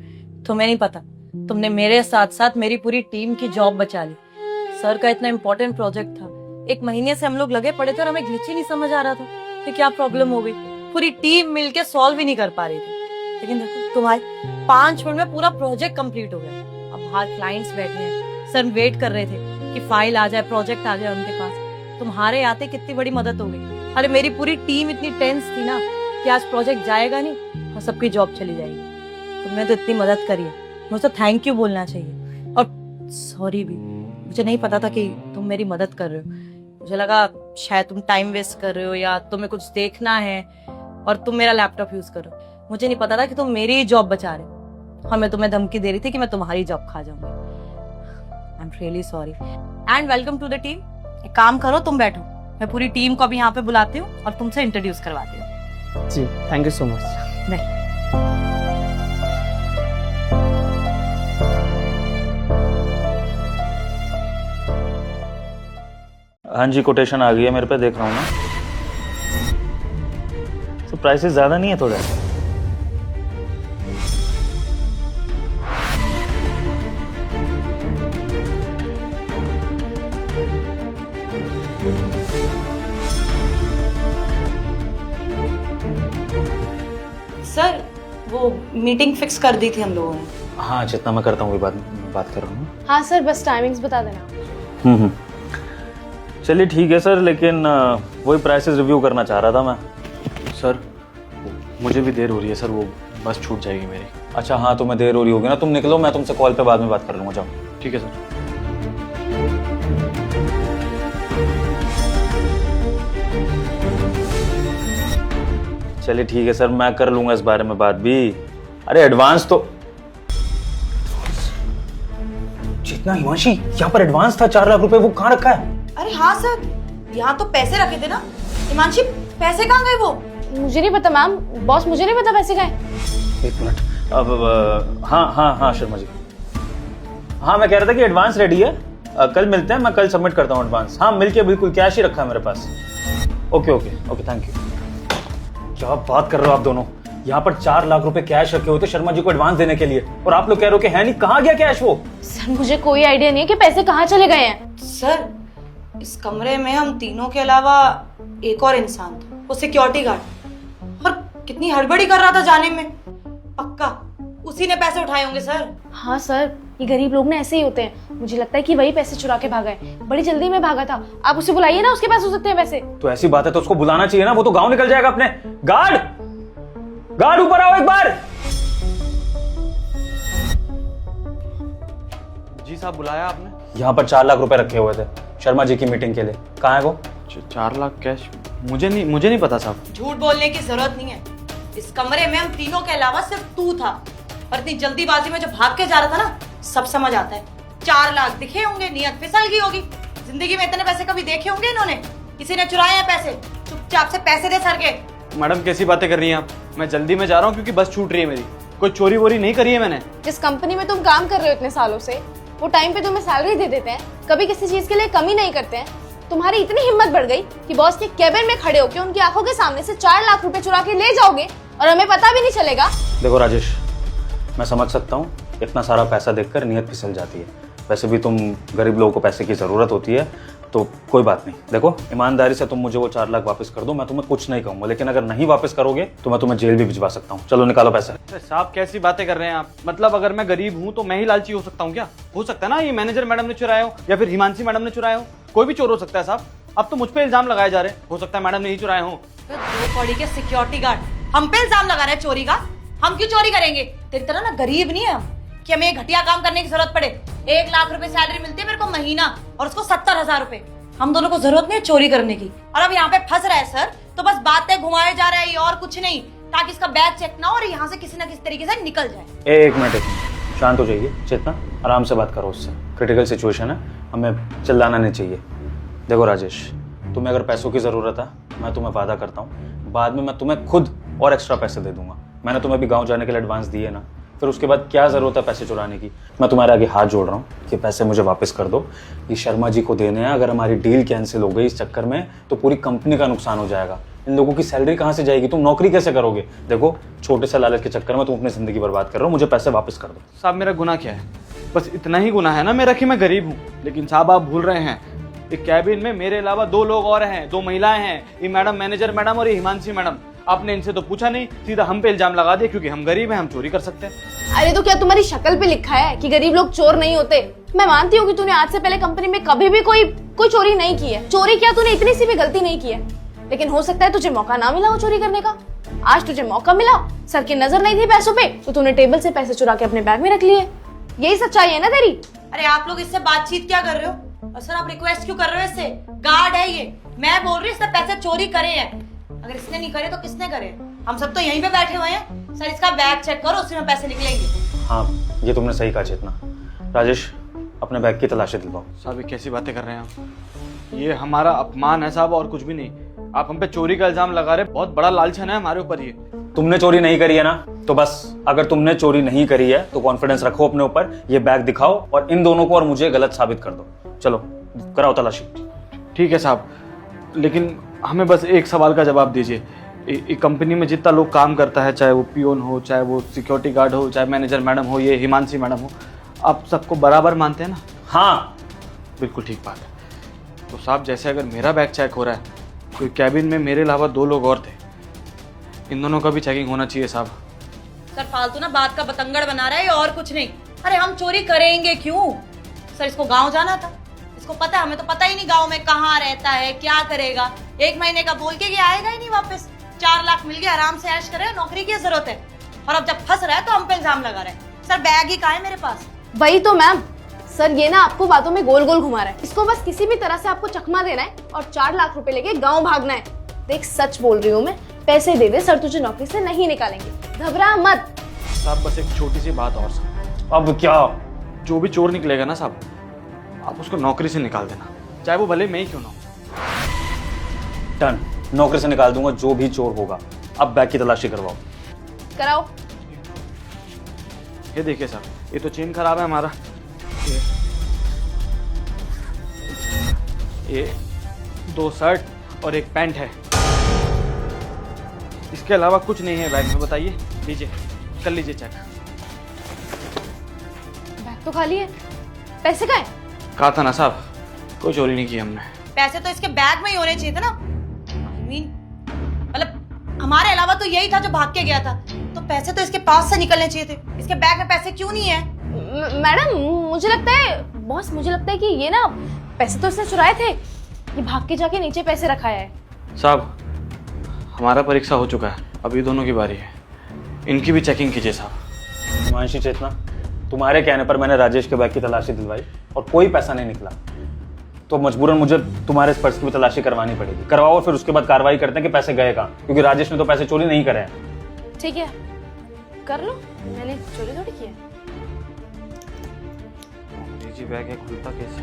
तुम्हें नहीं पता, तुमने मेरे साथ साथ मेरी पूरी टीम की जॉब बचा ली। सर का इतना इम्पोर्टेंट प्रोजेक्ट था, 1 महीने से हम लोग लगे पड़े थे और हमें ग्लिच ही नहीं समझ आ रहा था कि क्या प्रॉब्लम हो गई। पूरी टीम मिलके सॉल्व ही नहीं कर पा रही थी, लेकिन देखो तुम्हारे 5 मिनट में पूरा प्रोजेक्ट कंप्लीट हो गया। अब बाहर क्लाइंट्स बैठे हैं, सर वेट कर रहे थे कि फाइल आ जाए, प्रोजेक्ट आ जाए उनके पास। तुम्हारे आते कितनी बड़ी मदद हो गई। अरे मेरी पूरी टीम इतनी टेंस थी ना कि आज प्रोजेक्ट जाएगा नहीं और सबकी जॉब चली जाएगी। तुमने तो इतनी मदद करी है, मुझे तो थैंक यू बोलना चाहिए और सॉरी भी। मुझे नहीं पता था कि तुम मेरी मदद कर रहे हो। मुझे लगा शायद तुम टाइम वेस्ट कर रहे हो या तुम्हें कुछ देखना है और तुम मेरा लैपटॉप यूज करो। मुझे नहीं पता था कि तुम मेरी ही जॉब बचा रहे हो और मैं तुम्हें धमकी दे रही थी कि मैं तुम्हारी जॉब खा जाऊंगी। I am really sorry and welcome to the team. एक काम करो, तुम बैठो, मैं पूरी टीम को अभी यहाँ पे बुलाती हूँ और तुमसे इंट्रोड्यूस करवाती हूँ। जी थैंक यू सो मच। हाँ जी, कोटेशन आ गई है मेरे पे, देख रहा हूँ मैं। तो प्राइसेस ज़्यादा नहीं है थोड़ा? सर वो मीटिंग फिक्स कर दी थी हम लोगों ने। हाँ, जितना मैं करता हूँ बात कर रहा हूँ। हाँ सर, बस टाइमिंग्स बता देना। चलिए ठीक है सर, लेकिन वही प्राइसेस रिव्यू करना चाह रहा था मैं। सर मुझे भी देर हो रही है सर, वो बस छूट जाएगी मेरी। अच्छा हाँ, तुम्हें देर हो रही होगी ना, तुम निकलो, मैं तुमसे कॉल पे बाद में बात कर लूँगा। जाओ। ठीक है सर। चलिए ठीक है सर, मैं कर लूँगा इस बारे में बात भी। अरे एडवांस तो जितना हिमांशी यहाँ पर एडवांस था 4 लाख रुपए, वो कहाँ रखा है? अरे हाँ सर, यहाँ तो पैसे रखे थे ना। हिमांशी, पैसे कहाँ गए वो? मुझे नहीं पता मैम, बॉस मुझे नहीं पता पैसे गए। 1 मिनट। अब हाँ शर्मा जी, हाँ मैं कह रहा था कि एडवांस रेडी है, कल मिलते हैं, मैं कल सबमिट करता हूँ एडवांस। हाँ मिल के बिल्कुल, कैश ही रखा है मेरे पास। Okay thank you. क्या बात कर रहे हो आप दोनों? यहाँ पर 4 लाख रुपए कैश रखे होते शर्मा जी को एडवांस देने के लिए, और आप लोग कह रहे हो कि है नहीं। कहाँ गया कैश वो? सर मुझे कोई आइडिया नहीं है कि पैसे कहाँ चले गए हैं। सर इस कमरे में हम तीनों के अलावा एक और इंसान था, वो सिक्योरिटी गार्ड, और कितनी हड़बड़ी कर रहा था जाने में। पक्का उसी ने पैसे उठाए होंगे सर। हाँ सर, ये गरीब लोग ना ऐसे ही होते हैं। मुझे लगता है कि वही पैसे चुरा के भागा है, बड़ी जल्दी में भागा था। आप उसे बुलाइए ना, उसके पास हो सकते हैं पैसे। तो ऐसी बात है तो उसको बुलाना चाहिए ना, वो तो गाँव निकल जाएगा अपने। गार्ड ऊपर आओ एक बार। जी साहब, बुलाया आपने? यहाँ पर 4 लाख रुपए रखे हुए थे शर्मा जी की मीटिंग के लिए। कहाँ है वो? 4 लाख कैश? मुझे नहीं पता साहब। झूठ बोलने की जरूरत नहीं है। इस कमरे में हम तीनों के अलावा सिर्फ तू था, और इतनी जल्दीबाजी में जो भाग के जा रहा था ना, सब समझ आता है। 4 लाख दिखे होंगे, नियत फिसल गई होगी। जिंदगी में इतने पैसे कभी देखे होंगे इन्होंने? किसी ने चुराए हैं पैसे? चुपचाप से पैसे दे सर के। मैडम कैसी बातें कर रही हैं आप? मैं जल्दी में जा रहा हूँ क्योंकि बस छूट रही है मेरी। कोई चोरी वोरी नहीं करी है मैंने। जिस कंपनी में तुम काम कर रहे हो इतने सालों से, वो टाइम पे तुम्हें सैलरी दे देते हैं, कभी किसी चीज के लिए कमी नहीं करते हैं। तुम्हारी इतनी हिम्मत बढ़ गई कि बॉस के केबिन में खड़े होकर उनकी आंखों के सामने से 4 लाख रुपए चुरा के ले जाओगे और हमें पता भी नहीं चलेगा। देखो राजेश, मैं समझ सकता हूँ इतना सारा पैसा देखकर नीयत फिसल जाती है। वैसे भी तुम गरीब लोगों को पैसे की ज़रूरत होती है, तो कोई बात नहीं। देखो ईमानदारी से तुम मुझे वो 4 लाख वापस कर दो, मैं तुम्हें कुछ नहीं कहूँगा, लेकिन अगर नहीं वापस करोगे तो मैं तुम्हें जेल भी भिजवा सकता हूँ। चलो निकालो पैसा। साहब कैसी बातें कर रहे हैं आप? मतलब अगर मैं गरीब हूँ तो मैं ही लालची हो सकता हूँ क्या? हो सकता है ना ये मैनेजर मैडम ने चुराया हो या फिर हिमांशी मैडम ने चुराया हो। कोई भी चोर हो सकता है साहब। अब तो मुझ पे इल्जाम लगाए जा रहे हैं, हो सकता है मैडम ने ही चुराए हो। तो 2 कौड़ी के सिक्योरिटी गार्ड हम पे इल्जाम लगा रहे हैं चोरी का। हम क्यों चोरी करेंगे? तेरी तरह ना गरीब नहीं है हम कि हमें एक घटिया काम करने की जरूरत पड़े। 1 लाख रुपए सैलरी मिलती है मेरे को महीना, और उसको 70,000 रुपए। हम दोनों को जरूरत नहीं है चोरी करने की। और अब यहाँ पे फंस रहा है सर, तो बस बातें घुमाए जा रहा है, ये और कुछ नहीं, ताकि इसका बैग चेक ना हो और यहाँ से किसी ना किसी तरीके से निकल जाए। एक मिनट, शांत हो जाइए। चेतना, आराम से बात करो उससे। क्रिटिकल सिचुएशन है, हमें चिल्लाना नहीं चाहिए। देखो राजेश, तुम्हें अगर पैसों की ज़रूरत है, मैं तुम्हें वादा करता हूँ बाद में मैं तुम्हें खुद और एक्स्ट्रा पैसे दे दूंगा। मैंने तुम्हें अभी गाँव जाने के लिए एडवांस दिए ना, फिर उसके बाद क्या ज़रूरत है पैसे चुराने की। मैं तुम्हारे आगे हाथ जोड़ रहा हूँ कि पैसे मुझे वापस कर दो। ये शर्मा जी को देने हैं। अगर हमारी डील कैंसिल हो गई इस चक्कर में तो पूरी कंपनी का नुकसान हो जाएगा। इन लोगों की सैलरी कहाँ से जाएगी? तुम नौकरी कैसे करोगे? देखो, छोटे से लालच के चक्कर में तुम अपनी ज़िंदगी बर्बाद कर रहे हो। मुझे पैसे वापस कर दो। साहब मेरा गुनाह क्या है? बस इतना ही गुनाह है ना मेरा कि मैं गरीब हूँ। लेकिन साहब आप भूल रहे हैं, एक कैबिन में मेरे अलावा 2 लोग और हैं, 2 महिलाएं हैं, ये मैडम, मैनेजर मैडम और ये हिमांशी मैडम। आपने इनसे तो पूछा नहीं, सीधा हम पे इल्जाम लगा दिया क्योंकि हम गरीब हैं, हम चोरी कर सकते हैं। अरे तो क्या तुम्हारी शक्ल पे लिखा है कि गरीब लोग चोर नहीं होते? मैं मानती हूँ कि तूने आज से पहले कंपनी में कभी भी कोई चोरी नहीं की है। चोरी क्या तूने इतनी सी भी गलती नहीं की है, लेकिन हो सकता है तुझे मौका ना मिला हो चोरी करने का। आज तुझे मौका मिला, सर की नजर नहीं थी पैसों पे, तो तूने टेबल से पैसे चुरा के अपने बैग में रख लिए। यही सच्चाई है ना तेरी? अरे आप लोग इससे बातचीत क्या कर रहे हो? और सर आप रिक्वेस्ट क्यों कर रहे हो इससे? गार्ड है ये। मैं बोल रही हूँ इसने पैसे चोरी करे हैं। अगर इसने नहीं करे तो किसने करे? हम सब तो यहीं पे बैठे हुए हैं। सर इसका बैग चेक करो, उसी में पैसे निकलेंगे। हाँ, ये तुमने सही कहा चेतना। राजेश, अपने बैग की तलाशी दिलवाओ। साहब ये कैसी बातें कर रहे हैं आप? ये हमारा अपमान है साहब, और कुछ भी नहीं। आप हम पे चोरी का इल्जाम लगा रहे, बहुत बड़ा लालचन है हमारे ऊपर ये। तुमने चोरी नहीं करी है ना, तो बस अगर तुमने चोरी नहीं करी है तो कॉन्फिडेंस रखो अपने ऊपर, ये बैग दिखाओ और इन दोनों को और मुझे गलत साबित कर दो। चलो कराओ तलाशी। ठीक है साहब, लेकिन हमें बस एक सवाल का जवाब दीजिए। कंपनी में जितना लोग काम करता है, चाहे वो पियोन हो, चाहे वो सिक्योरिटी गार्ड हो, चाहे मैनेजर मैडम हो, ये हिमांशी मैडम हो, आप सबको बराबर मानते हैं ना? हाँ, बिल्कुल ठीक बात है। तो साहब जैसे अगर मेरा बैग चेक हो रहा है, कोई कैबिन में मेरे अलावा 2 लोग और थे, इन दोनों का भी चेकिंग होना चाहिए साहब। सर फालतू ना बात का बतंगड़ बना रहा है और कुछ नहीं। अरे हम चोरी करेंगे क्यों? सर इसको गांव जाना था, इसको पता है, हमें तो पता ही नहीं गांव में कहाँ रहता है, क्या करेगा। 1 महीने का बोल के ये आएगा ही नहीं वापस। 4 लाख मिल गया, आराम से ऐश करे, नौकरी की जरूरत है। और अब जब फंस रहा है तो हम पे इल्जाम लगा रहे हैं। सर बैग ही कहाँ है मेरे पास? वही तो मैम, सर ये ना आपको बातों में गोल गोल घुमा रहा है। इसको बस किसी भी तरह से आपको चकमा देना है और 4 लाख रुपए लेके गांव भागना है। देख सच बोल रही हूँ मैं, पैसे दे दे, सर तुझे नौकरी से नहीं निकालेंगे, घबरा मत। साहब बस एक छोटी सी बात और साहब, अब क्या? जो भी चोर निकलेगा ना साहब, आप उसको नौकरी से निकाल देना, चाहे वो भले मैं ही क्यों ना हो। डन, नौकरी से निकाल दूंगा जो भी चोर होगा। अब बैग की तलाशी करवाओ। कराओ। ये देखिए साहब, ये तो चेन खराब है हमारा। ये 2 शर्ट और 1 पैंट है, इसके अलावा कुछ नहीं है बैग में। बताइए, लीजिए, कर लीजिए चेक। बैग तो खाली है, पैसे कहाँ है? कहा था ना साहब, कोई चोरी नहीं की हमने। पैसे तो इसके बैग में ही होने चाहिए थे ना। I mean, मतलब हमारे अलावा तो यही था जो भाग के गया था, तो पैसे तो इसके पास से निकलने चाहिए थे। इसके बैग में पैसे क्यों नहीं है? मैडम मुझे लगता है, बॉस मुझे लगता है कि ये ना पैसे तो इसने चुराए थे, ये भाग के जाके नीचे पैसे रखाया है। साहब हमारा परीक्षा हो चुका है, अभी दोनों की बारी है, इनकी भी चेकिंग कीजिए साहब। हिमांशी, चेतना, तुम्हारे कहने पर मैंने राजेश के बैग की तलाशी दिलवाई और कोई पैसा नहीं निकला, तो मजबूरन मुझे तुम्हारे इस पर्स की भी तलाशी करवानी पड़ेगी। करवाओ और फिर उसके बाद कार्रवाई करते हैं कि पैसे गए कहाँ, क्योंकि राजेश ने तो पैसे चोरी नहीं करे हैं। ठीक है, कर लो, मैंने चोरी थोड़ी की है। जी बैग है, खुलता कैसे?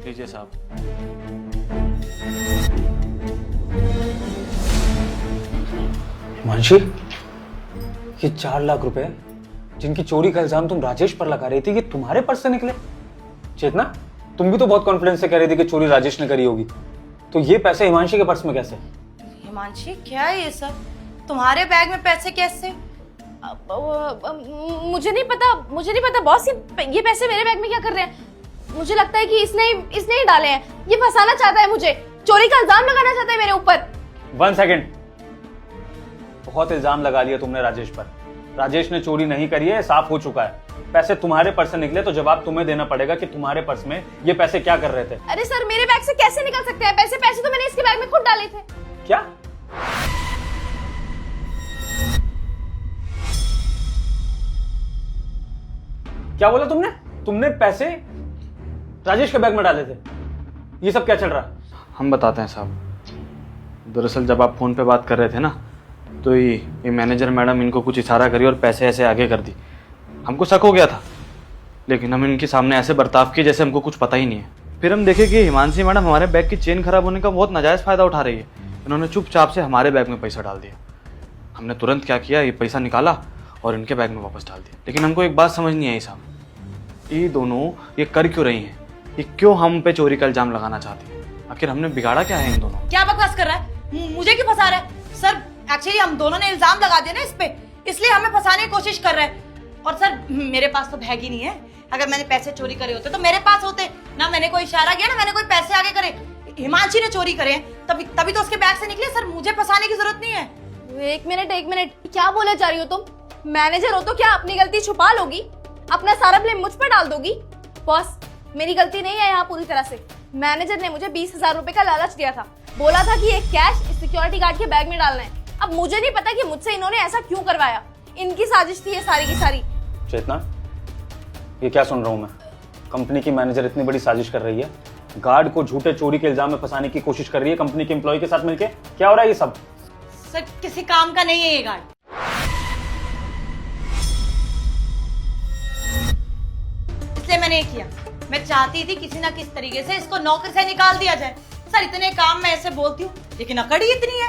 लीजिए साहब। हिमांशी, ये 4 लाख रुपए जिनकी चोरी का इल्जाम तुम राजेश पर लगा रही थी, ये तुम्हारे पर्स से निकले? चेतना, तुम भी तो बहुत कॉन्फिडेंस से कह रही थी कि चोरी राजेश ने करी होगी, तो ये पैसे हिमांशी के पर्स में कैसे? हिमांशी क्या है ये सब? तुम्हारे बैग में पैसे कैसे? मुझे नहीं पता बॉस, ये पैसे मेरे बैग में क्या कर रहे हैं? मुझे लगता है कि इसने ही डाले हैं। ये फंसाना चाहता है मुझे, चोरी का इल्जाम लगाना चाहता है मेरे ऊपर। 1 सेकेंड, बहुत इल्जाम लगा लिया तुमने राजेश पर। राजेश ने चोरी नहीं करी है, साफ हो चुका है। पैसे तुम्हारे पर्स से निकले तो जवाब तुम्हें देना पड़ेगा कि तुम्हारे पर्स में ये पैसे क्या कर रहे थे। अरे सर, मेरे बैग से कैसे निकल सकते हैं पैसे? पैसे तो मैंने इसके बैग में खुद डाले थे। क्या? क्या बोला तुमने? तुमने पैसे राजेश के बैग में डाले थे। ये सब क्या चल रहा है? हम बताते हैं साहब। दरअसल जब आप फ़ोन पे बात कर रहे थे ना, तो ये मैनेजर मैडम इनको कुछ इशारा करी और पैसे ऐसे आगे कर दी। हमको शक हो गया था, लेकिन हम इनके सामने ऐसे बर्ताव किए जैसे हमको कुछ पता ही नहीं है। फिर हम देखे कि हिमांशी मैडम हमारे बैग की चेन खराब होने का बहुत नाजायज़ फ़ायदा उठा रही है। इन्होंने चुपचाप से हमारे बैग में पैसा डाल दिया। हमने तुरंत क्या किया, ये पैसा निकाला और इनके बैग में वापस डाल दिया। लेकिन हमको एक बात समझ नहीं आई साहब, ये दोनों ये कर क्यों रही हैं? ये क्यों हम पे चोरी का इल्ज़ाम लगाना चाहती हैं? आखिर हमने बिगाड़ा क्या है इन दोनों? क्या बकवास कर रहा है? मुझे क्यों फंसा रहा है? सर एक्चुअली हम दोनों ने इल्जाम लगा दिया ना इस पे, इसलिए हमें फंसाने की कोशिश कर रहा है। और सर मेरे पास तो बैग ही नहीं है। अगर मैंने पैसे चोरी करे होते तो मेरे पास होते ना। मैंने कोई इशारा किया ना मैंने कोई पैसे आगे करे। हिमांशी ने चोरी करे हैं तभी तो उसके बैग से निकले। सर मुझे फंसाने की जरूरत नहीं है। एक मिनट, क्या बोले जा रही हो तुम? मैनेजर हो तो क्या अपनी गलती छुपा लोगी? अपना सारा ब्लेम मुझ पर डाल दोगी? बॉस, मेरी गलती नहीं है यहाँ पूरी तरह से। मैनेजर ने मुझे 20,000 रुपए का लालच दिया था, बोला था कि ये कैश इस सिक्योरिटी गार्ड के बैग में डालना है। अब मुझे नहीं पता कि मुझसे इन्होंने ऐसा क्यों करवाया। इनकी साजिश थी ये सारी की सारी। चेतना, ये क्या सुन रहा हूँ मैं? कंपनी की मैनेजर इतनी बड़ी साजिश कर रही है, गार्ड को झूठे चोरी के इल्जाम में फंसाने की कोशिश कर रही है कंपनी के एम्प्लॉय के साथ मिलके। क्या हो रहा है ये सब? सर किसी काम का नहीं है ये गार्ड। इसलिए मैंने ये किया। मैं चाहती थी किसी ना किसी तरीके से इसको नौकरी से निकाल दिया जाए। सर इतने काम मैं ऐसे बोलती हूँ, लेकिन अकड़ ही इतनी है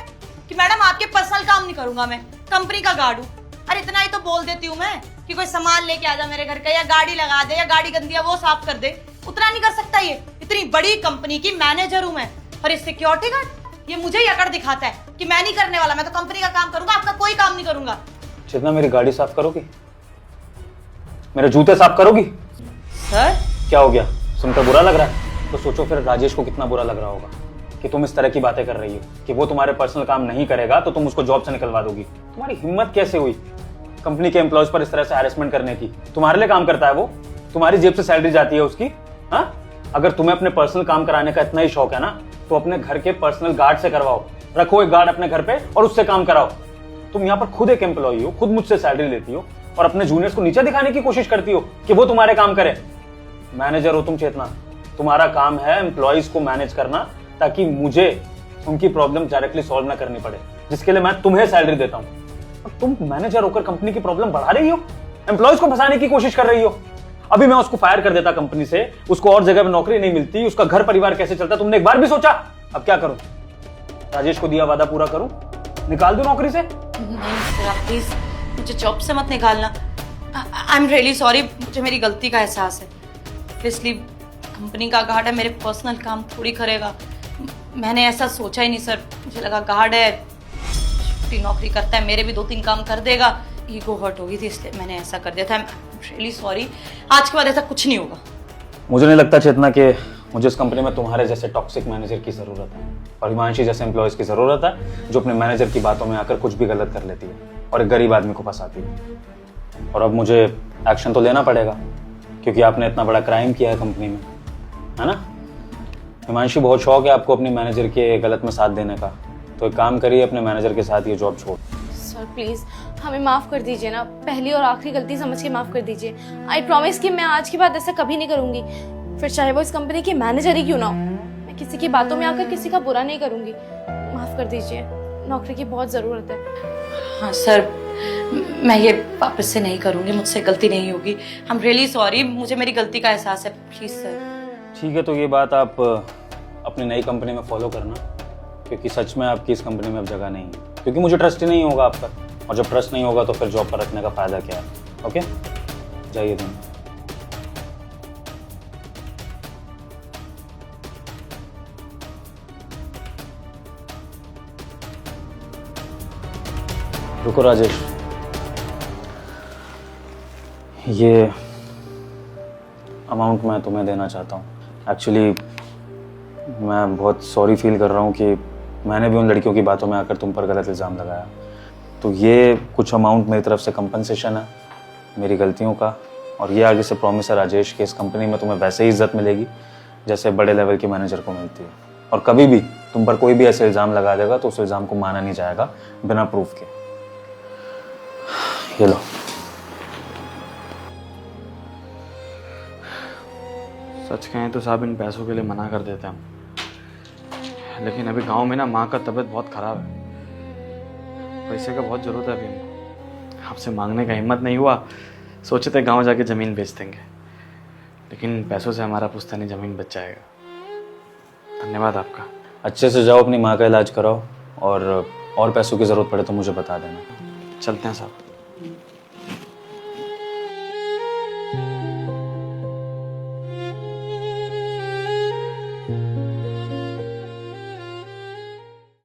कि मैडम आपके पर्सनल काम नहीं करूंगा, मैं कंपनी का गार्ड हूँ। अरे इतना ही तो बोल देती हूँ मैं कि कोई सामान लेके आ जा मेरे घर का, या गाड़ी लगा दे, या गाड़ी गंदी है वो साफ कर दे। उतना नहीं कर सकता ये? इतनी बड़ी कंपनी की मैनेजर हूँ मैं। और ये सिक्योरिटी गार्ड ये मुझे ही अकड़ दिखाता है कि मैं नहीं करने वाला, मैं तो कंपनी का काम करूंगा, आपका कोई काम नहीं करूंगा। चेतना, मेरी गाड़ी साफ करोगी? मेरे जूते साफ करोगी? सर क्या हो गया? सुनकर बुरा लग रहा है? तो सोचो फिर राजेश को कितना बुरा लग रहा होगा कि तुम इस तरह की बातें कर रही हो कि वो तुम्हारे पर्सनल काम नहीं करेगा तो तुम उसको जॉब से निकलवा दोगी। तुम्हारी हिम्मत कैसे हुई कंपनी के एम्प्लॉयज पर इस तरह से हैरेसमेंट करने की? तुम्हारे लिए काम करता है वो, तुम्हारी जेब से सैलरी जाती है उसकी। हाँ, अगर तुम्हें अपने पर्सनल काम कराने का इतना ही शौक है ना, तो अपने घर के पर्सनल गार्ड से करवाओ। रखो एक गार्ड अपने घर पे और उससे काम कराओ। तुम यहाँ पर खुद एक एम्प्लॉय हो, खुद मुझसे सैलरी लेती हो और अपने जूनियर्स को नीचे दिखाने की कोशिश करती हो कि वो तुम्हारे काम करे। मैनेजर हो तुम चेतना, तुम्हारा काम है एम्प्लॉयज को मैनेज करना, ताकि मुझे उनकी प्रॉब्लम डायरेक्टली सॉल्व ना करनी पड़े, जिसके लिए मैं तुम्हें सैलरी देता हूँ। और तुम मैनेजर होकर कंपनी की प्रॉब्लम बढ़ा रही हो, एम्प्लॉयज को फंसाने की कोशिश कर रही हो। अभी मैं उसको फायर कर देता कंपनी से, उसको और जगह पे नौकरी नहीं मिलती, उसका घर परिवार कैसे चलता तुमने एक बार भी सोचा? अब क्या करूं? राजेश को दिया वादा पूरा करूं? निकाल दूं नौकरी से? नहीं सर, आप प्लीज मुझे जॉब से मत निकालना। आई एम रियली सॉरी, मुझे मेरी गलती का एहसास है। इसलिए कंपनी का गार्ड है, मेरे पर्सनल काम थोड़ी करेगा। मैंने ऐसा सोचा ही नहीं सर, मुझे लगा गार्ड है, छुट्टी नौकरी करता है, मेरे भी 2-3 काम कर देगा। ईगो हर्ट होगी थी इसलिए मैंने ऐसा कर दिया था। आई एम रियली सॉरी, आज के बाद ऐसा कुछ नहीं होगा। मुझे नहीं लगता चेतना कि मुझे इस कंपनी में तुम्हारे जैसे टॉक्सिक मैनेजर की जरूरत है और हिमांशी जैसे एम्प्लॉयज की जरूरत है जो अपने मैनेजर की बातों में आकर कुछ भी गलत कर लेती है और एक गरीब आदमी को फंसाती है। और अब मुझे एक्शन तो लेना पड़ेगा क्योंकि आपने इतना बड़ा क्राइम किया है कंपनी में, है ना? हिमांशी, बहुत शौक है आपको अपनी मैनेजर के गलत में साथ देने का, तो एक काम करिए, अपने मैनेजर के साथ ये जॉब छोड़। सर प्लीज हमें माफ कर दीजिए ना, पहली और आखिरी गलती समझ के माफ कर दीजिए। आई प्रॉमिस कि मैं आज के बाद ऐसा कभी नहीं करूंगी, फिर चाहे वो इस कंपनी की मैनेजर ही क्यों ना हो। मैं किसी की बातों में आकर किसी का बुरा नहीं करूंगी। माफ कर दीजिए, नौकरी की बहुत जरूरत है। हाँ सर, मैं ये वापस से नहीं करूंगी, मुझसे गलती नहीं होगी। आई एम रियली सॉरी, मुझे मेरी गलती का एहसास है, प्लीज सर। ठीक है, तो ये बात आप अपनी नई कंपनी में फॉलो करना, क्योंकि सच में आपकी इस कंपनी में अब जगह नहीं है, क्योंकि मुझे ट्रस्ट ही नहीं होगा आप पर, और जब ट्रस्ट नहीं होगा तो फिर जॉब पर रखने का फायदा क्या है? ओके, जाइए तुम। रुको राजेश, ये अमाउंट मैं तुम्हें देना चाहता हूँ। एक्चुअली मैं बहुत सॉरी फील कर रहा हूँ कि मैंने भी उन लड़कियों की बातों में आकर तुम पर गलत इल्ज़ाम लगाया। तो ये कुछ अमाउंट मेरी तरफ से कंपनसेशन है मेरी गलतियों का, और ये आगे से प्रॉमिस है राजेश कि इस कंपनी में तुम्हें वैसे ही इज्जत मिलेगी जैसे बड़े लेवल के मैनेजर को मिलती है, और कभी भी तुम पर कोई भी ऐसे इल्ज़ाम लगा देगा तो उस इल्ज़ाम को माना नहीं जाएगा बिना प्रूफ के। ये लो। सच कहें तो साहब इन पैसों के लिए मना कर देते हम, लेकिन अभी गांव में ना माँ का तबीयत बहुत खराब है, पैसे का बहुत ज़रूरत है अभी हमको। आपसे मांगने का हिम्मत नहीं हुआ, सोचे थे गांव जाके ज़मीन बेच देंगे, लेकिन पैसों से हमारा पुश्तैनी ज़मीन बच जाएगा। धन्यवाद आपका। अच्छे से जाओ, अपनी माँ का इलाज कराओ, और पैसों की ज़रूरत पड़े तो मुझे बता देना। चलते हैं साहब।